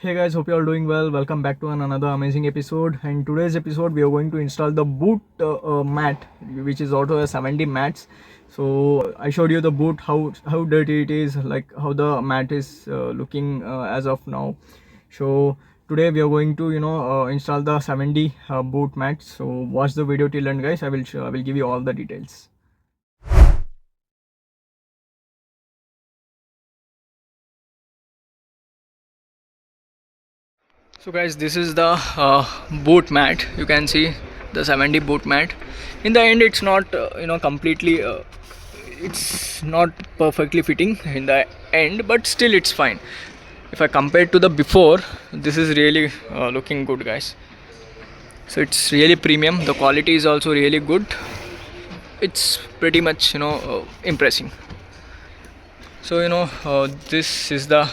Hey guys, hope you are doing well. Welcome back to another amazing episode. In today's episode, we are going to install the boot mat, which is Auto 70 mats. So I showed you the boot, how dirty it is, like how the mat is looking as of now. So today we are going to install the 70 boot mats. So watch the video till end, guys. I will give you all the details. So guys, this is the boot mat. You can see the 70 boot mat. In the end, it's not completely it's not perfectly fitting in the end, but still it's fine. If I compare to the before, this is really looking good, guys. So it's really premium. The quality is also really good. It's pretty much impressing. So this is the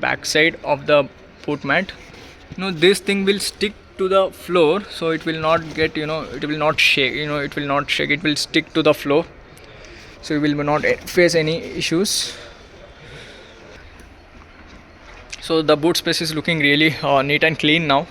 back side of the boot mat. This thing will stick to the floor, so it will not get it will not shake. It will not shake, it will stick to the floor, so you will not face any issues. So the boot space is looking really neat and clean now.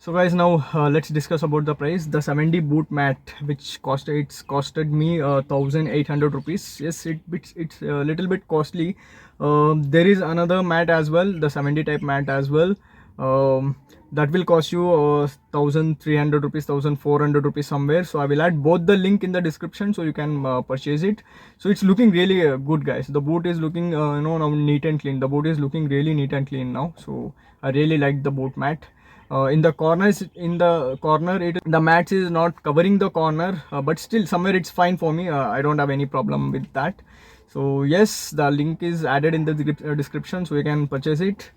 So guys, now let's discuss about the price. The 70 boot mat, which costed me 1800 rupees. Yes, it's a little bit costly. There is another mat as well, the 70 type mat as well. That will cost you 1300 rupees, 1400 rupees somewhere. So I will add both the link in the description so you can purchase it. So it's looking really good, guys. The boot is looking now neat and clean. The boot is looking really neat and clean now. So I really like the boot mat. In the corner the mat is not covering the corner, but still somewhere it's fine for me. I don't have any problem with that. So yes, the link is added in the description so you can purchase it.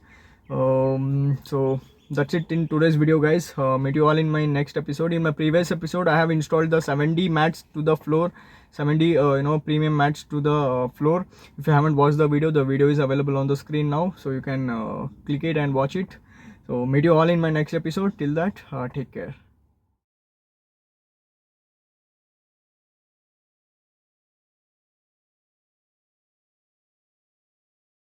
So that's it in today's video, guys. Meet you all in my next episode. In my previous episode, I have installed the 70 mats to the floor, 70 premium mats to the floor. If you haven't watched the video is available on the screen now, so you can click it and watch it. So meet you all in my next episode. Till that, take care.